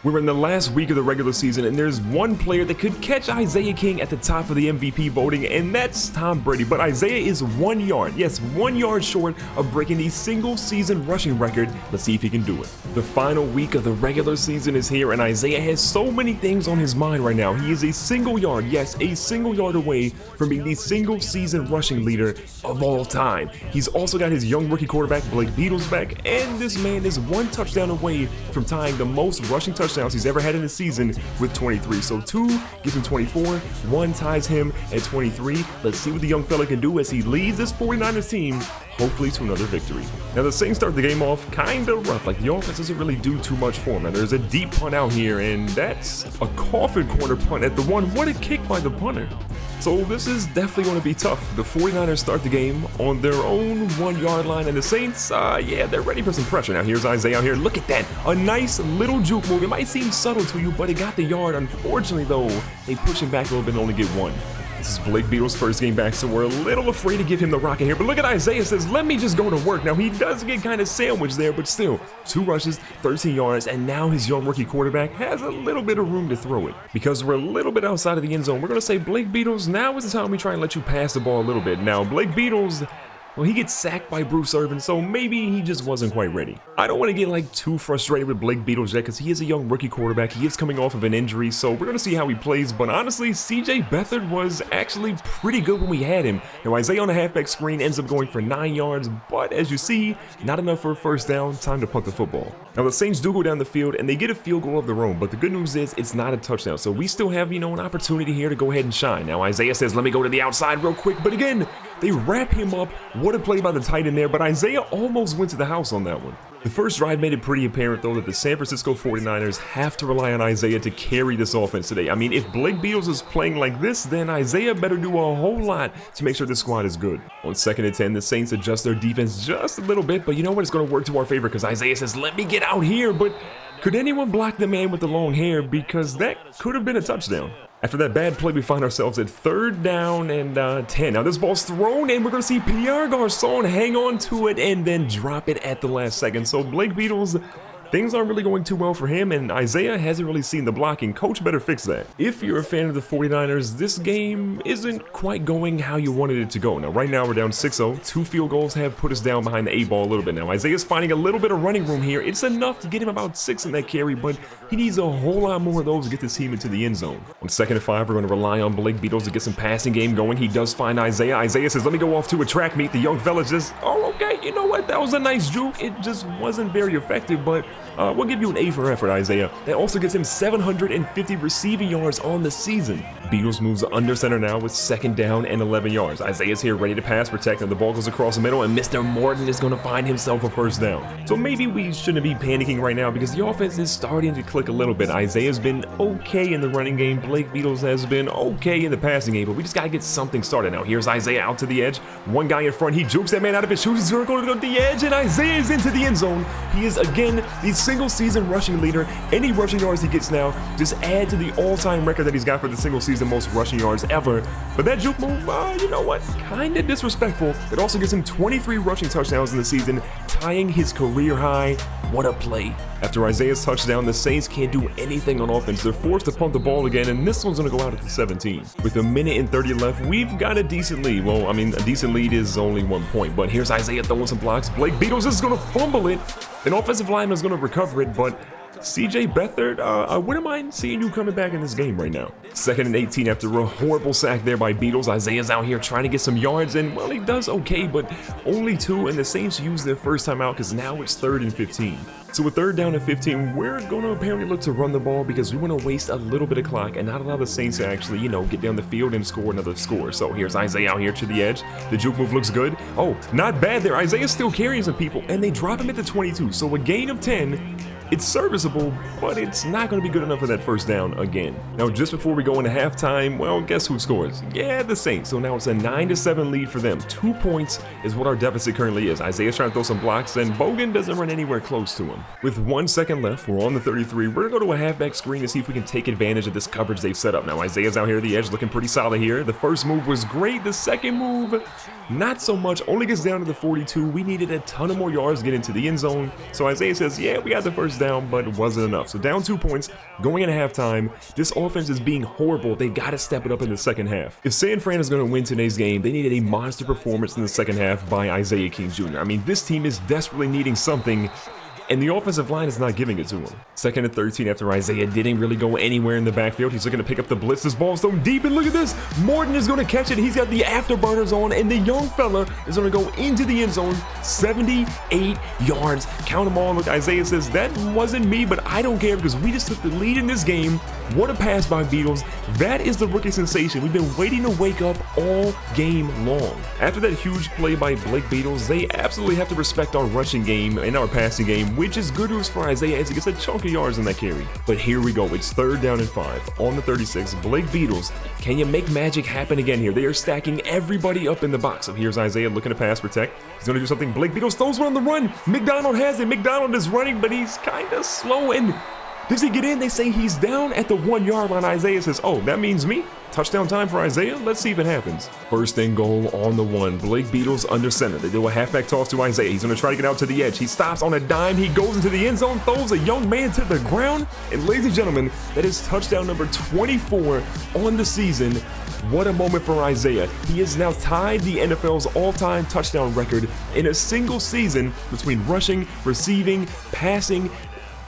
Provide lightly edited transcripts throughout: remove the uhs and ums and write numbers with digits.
We're in the last week of the regular season, and there's one player that could catch Isaiah King at the top of the MVP voting, and that's Tom Brady. But Isaiah is 1 yard, yes, 1 yard short of breaking the single season rushing record. Let's see if he can do it. The final week of the regular season is here, and Isaiah has so many things on his mind right now. He is a single yard, yes, a single yard away from being the single season rushing leader of all time. He's also got his young rookie quarterback, Blake Beatles, back, and this man is 1 touchdown away from tying the most rushing touchdowns he's ever had in a season with 23. So 2 gives him 24, 1 ties him at 23. Let's see what the young fella can do as he leads this 49ers team, hopefully to another victory. Now the Saints start the game off kind of rough, like the offense doesn't really do too much for him. Now there's a deep punt out here, and that's a coffin corner punt at the 1. What a kick by the punter. So this is definitely going to be tough. The 49ers start the game on their own 1 yard line, and the Saints, yeah, they're ready for some pressure. Now here's Isaiah out here. Look at that. A nice little juke move. It might seem subtle to you, but it got the yard. Unfortunately, though, they push him back a little bit and only get 1. This is Blake Beatles' first game back, so we're a little afraid to give him the rock in here. But look at Isaiah says, let me just go to work. Now, he does get kind of sandwiched there, but still, 2 rushes, 13 yards, and now his young rookie quarterback has a little bit of room to throw it. Because we're a little bit outside of the end zone, we're going to say, Blake Beatles, now is the time we try and let you pass the ball a little bit. Now, Blake Beatles, well, he gets sacked by Bruce Irvin, so maybe he just wasn't quite ready. I don't want to get like too frustrated with Blake Beatles yet, because he is a young rookie quarterback. He is coming off of an injury, so we're going to see how he plays. But honestly, CJ Beathard was actually pretty good when we had him. Now, Isaiah on the halfback screen ends up going for 9 yards, but as you see, not enough for a first down. Time to punt the football. Now, the Saints do go down the field, and they get a field goal of their own, but the good news is it's not a touchdown, so we still have, an opportunity here to go ahead and shine. Now, Isaiah says, let me go to the outside real quick, but again, they wrap him up. What a play by the tight end there, but Isaiah almost went to the house on that one. The first drive made it pretty apparent, though, that the San Francisco 49ers have to rely on Isaiah to carry this offense today. I mean, if Blake Beatles is playing like this, then Isaiah better do a whole lot to make sure this squad is good. On 2nd and 10, the Saints adjust their defense just a little bit, but you know what? It's going to work to our favor because Isaiah says, let me get out here, but could anyone block the man with the long hair? Because that could have been a touchdown. After that bad play, we find ourselves at 3rd down and 10. Now this ball's thrown, and we're going to see Pierre Garçon hang on to it and then drop it at the last second. So Blake Beatles, things aren't really going too well for him, and Isaiah hasn't really seen the blocking. Coach better fix that. If you're a fan of the 49ers, this game isn't quite going how you wanted it to go. Now, right now, we're down 6-0. 2 field goals have put us down behind the 8 ball a little bit now. Isaiah's finding a little bit of running room here. It's enough to get him about 6 in that carry, but he needs a whole lot more of those to get this team into the end zone. On 2nd and 5, we're going to rely on Blake Beatles to get some passing game going. He does find Isaiah. Isaiah says, let me go off to a track meet. The young fella just, oh, okay, you know what? That was a nice juke. It just wasn't very effective, but we'll give you an A for effort, Isaiah. That also gets him 750 receiving yards on the season. Beatles moves under center now with 2nd down and 11 yards. Isaiah's here ready to pass protect, and the ball goes across the middle, and Mr. Morton is going to find himself a first down. So maybe we shouldn't be panicking right now because the offense is starting to click a little bit. Isaiah's been okay in the running game. Blake Beatles has been okay in the passing game, but we just got to get something started now. Here's Isaiah out to the edge. One guy in front. He jukes that man out of his shoes. He's going to go to the edge, and Isaiah is into the end zone. He is, again, the single season rushing leader. Any rushing yards he gets now just add to the all-time record that he's got for the single season most rushing yards ever. But that juke move, you know what? Kind of disrespectful. It also gives him 23 rushing touchdowns in the season, tying his career high. What a play. After Isaiah's touchdown, the Saints can't do anything on offense. They're forced to punt the ball again, and this one's going to go out at the 17. With 1:30 left, we've got a decent lead. Well, I mean, a decent lead is only 1 point, but here's Isaiah throwing some blocks. Blake Beatles is going to fumble it. An offensive lineman is going to recover it, but CJ Beathard, I wouldn't mind seeing you coming back in this game right now. 2nd and 18 after a horrible sack there by Beatles. Isaiah's out here trying to get some yards, and well, he does okay, but only 2, and the Saints use their first time out because now it's 3rd and 15. So with 3rd down and 15, we're going to apparently look to run the ball because we want to waste a little bit of clock and not allow the Saints to actually, get down the field and score another score. So here's Isaiah out here to the edge. The juke move looks good. Oh, not bad there. Isaiah's still carrying some people, and they drop him at the 22. So a gain of 10. It's serviceable, but it's not going to be good enough for that first down again. Now, just before we go into halftime, well, guess who scores? Yeah, the Saints. So now it's a 9-7 lead for them. 2 points is what our deficit currently is. Isaiah's trying to throw some blocks, and Bogan doesn't run anywhere close to him. With 1 second left, we're on the 33. We're going to go to a halfback screen to see if we can take advantage of this coverage they've set up. Now, Isaiah's out here at the edge looking pretty solid here. The first move was great. The second move, not so much. Only gets down to the 42. We needed a ton of more yards to get into the end zone. So Isaiah says, yeah, we got the first down. touchdown, but it wasn't enough. So down 2 points, going into halftime. This offense is being horrible. They got to step it up in the second half. If San Fran is going to win today's game, they needed a monster performance in the second half by Isaiah King Jr. I mean, this team is desperately needing something, and the offensive line is not giving it to him. 2nd and 13 after Isaiah didn't really go anywhere in the backfield. He's looking to pick up the blitz. This ball's thrown deep, and look at this. Morton is going to catch it. He's got the afterburners on, and the young fella is going to go into the end zone. 78 yards. Count them all. Look, Isaiah says, that wasn't me, but I don't care because we just took the lead in this game. What a pass by Beatles. That is the rookie sensation we've been waiting to wake up all game long. After that huge play by Blake Beatles, they absolutely have to respect our rushing game and our passing game, which is good news for Isaiah as he gets a chunk of yards in that carry. But here we go. It's 3rd down and 5 on the 36. Blake Beatles, can you make magic happen again here? They are stacking everybody up in the box. So here's Isaiah looking to pass protect. He's going to do something. Blake Beatles throws one on the run. McDonald has it. McDonald is running, but he's kind of slow. And does he get in? They say he's down at the 1 yard line. Isaiah says, oh, that means me? Touchdown time for Isaiah? Let's see if it happens. 1st and goal on the 1. Blake Beatles under center. They do a halfback toss to Isaiah. He's going to try to get out to the edge. He stops on a dime. He goes into the end zone, throws a young man to the ground. And ladies and gentlemen, that is touchdown number 24 on the season. What a moment for Isaiah. He has now tied the NFL's all-time touchdown record in a single season between rushing, receiving, passing,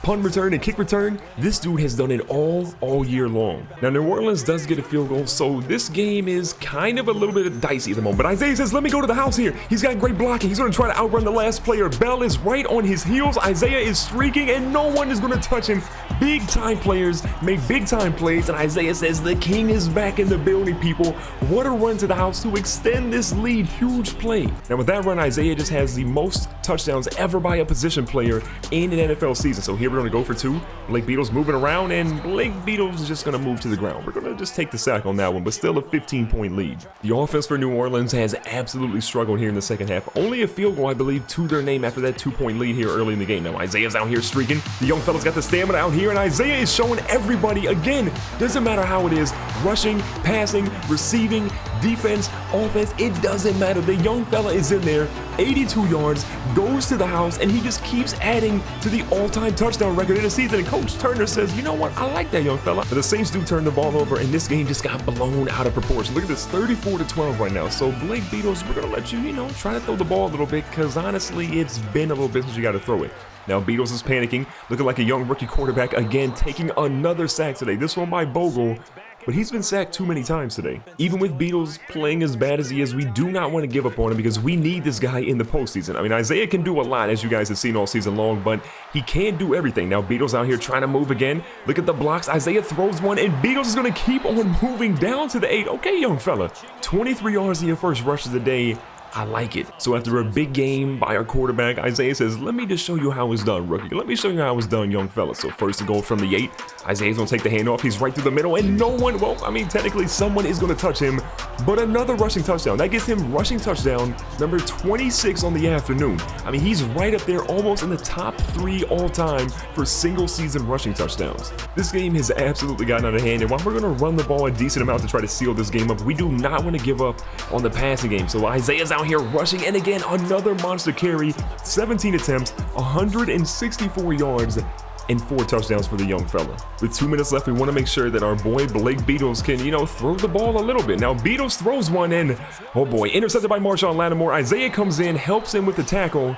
punt return and kick return. This dude has done it all year long. Now, New Orleans does get a field goal, so this game is kind of a little bit dicey at the moment. But Isaiah says, let me go to the house here. He's got great blocking. He's going to try to outrun the last player. Bell is right on his heels. Isaiah is streaking, and no one is going to touch him. Big-time players make big-time plays, and Isaiah says the king is back in the building, people. What a run to the house to extend this lead. Huge play. Now, with that run, Isaiah just has the most touchdowns ever by a position player in an NFL season. So here we're going to go for 2. Blake Beatles moving around, and Blake Beatles is just going to move to the ground. We're going to just take the sack on that one, but still a 15-point lead. The offense for New Orleans has absolutely struggled here in the second half. Only a field goal, I believe, to their name after that 2-point lead here early in the game. Now, Isaiah's out here streaking. The young fella's got the stamina out here, and Isaiah is showing everybody, again, doesn't matter how it is, rushing, passing, receiving, defense, offense, it doesn't matter. The young fella is in there, 82 yards, goes to the house, and he just keeps adding to the all-time touchdown record in a season. And Coach Turner says, you know what, I like that young fella. But the Saints do turn the ball over, and this game just got blown out of proportion. Look at this, 34-12 right now. So Blake Beatles, we're going to let you, try to throw the ball a little bit, because honestly, it's been a little bit since you got to throw it. Now Beatles is panicking, looking like a young rookie quarterback again, taking another sack today. This one by Bogle, but he's been sacked too many times today. Even with Beatles playing as bad as he is, we do not want to give up on him because we need this guy in the postseason. I mean, Isaiah can do a lot, as you guys have seen all season long, but he can't do everything. Now Beatles out here trying to move again. Look at the blocks. Isaiah throws one, and Beatles is going to keep on moving down to the 8. Okay, young fella. 23 yards in your first rush of the day. I like it. So after a big game by our quarterback, Isaiah says, let me just show you how it's done, rookie. Let me show you how it's done, young fella. So 1st and goal from the 8. Isaiah's going to take the handoff. He's right through the middle, and no one, well, I mean, technically someone is going to touch him, but another rushing touchdown. That gets him rushing touchdown number 26 on the afternoon. I mean, he's right up there almost in the top 3 all time for single season rushing touchdowns. This game has absolutely gotten out of hand, and while we're going to run the ball a decent amount to try to seal this game up, we do not want to give up on the passing game. So Isaiah's out here rushing, and again, another monster carry, 17 attempts, 164 yards, and 4 touchdowns for the young fella. With 2 minutes left, we want to make sure that our boy Blake Beatles can, throw the ball a little bit. Now, Beatles throws one, and oh boy, intercepted by Marshawn Lattimore. Isaiah comes in, helps him with the tackle.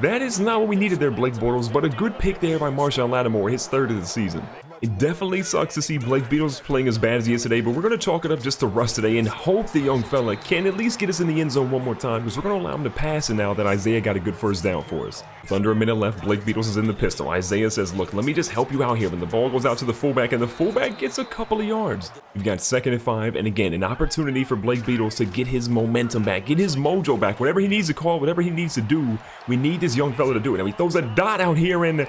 That is not what we needed there, Blake Bortles, but a good pick there by Marshawn Lattimore, his 3rd of the season. It definitely sucks to see Blake Beatles playing as bad as he is today, but we're going to chalk it up just to rust today and hope the young fella can at least get us in the end zone one more time, because we're going to allow him to pass it now that Isaiah got a good first down for us. With under a minute left, Blake Beatles is in the pistol. Isaiah says, look, let me just help you out here. When the ball goes out to the fullback, and the fullback gets a couple of yards. We've got 2nd and 5, and again, an opportunity for Blake Beatles to get his momentum back, get his mojo back. Whatever he needs to call, whatever he needs to do, we need this young fella to do it. Now he throws a dot out here, and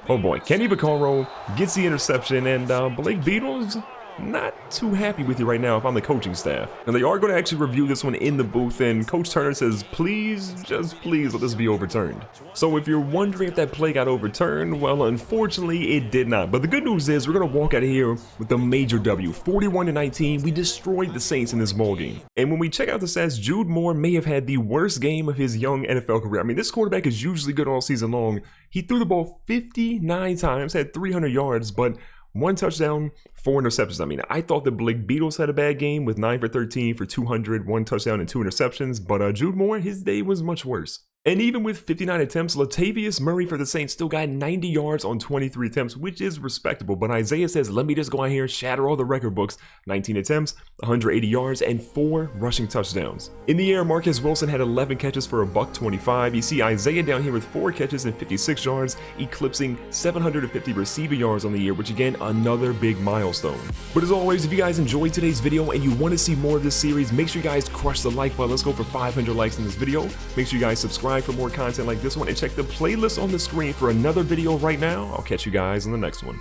oh boy, Kenny Vaccaro gets the interception, and Blake Beatles, not too happy with you right now if I'm the coaching staff. And they are going to actually review this one in the booth, and Coach Turner says, please, just please let this be overturned. So if you're wondering if that play got overturned, well, unfortunately it did not. But the good news is we're going to walk out of here with a major W. 41-19, we destroyed the Saints in this ball game. And when we check out the stats, Jude Moore may have had the worst game of his young NFL career. I mean, this quarterback is usually good all season long. He threw the ball 59 times, had 300 yards, but 1 touchdown, 4 interceptions. I mean, I thought the Blake Beatles had a bad game with 9 for 13 for 200, 1 touchdown and 2 interceptions, but Jude Moore, his day was much worse. And even with 59 attempts, Latavius Murray for the Saints still got 90 yards on 23 attempts, which is respectable. But Isaiah says, let me just go out here and shatter all the record books. 19 attempts, 180 yards, and 4 rushing touchdowns. In the air, Marcus Wilson had 11 catches for $125. You see Isaiah down here with 4 catches and 56 yards, eclipsing 750 receiving yards on the year, which again, another big milestone. But as always, if you guys enjoyed today's video and you want to see more of this series, make sure you guys crush the like button. Let's go for 500 likes in this video. Make sure you guys subscribe for more content like this one, and check the playlist on the screen for another video right now. I'll catch you guys on the next one.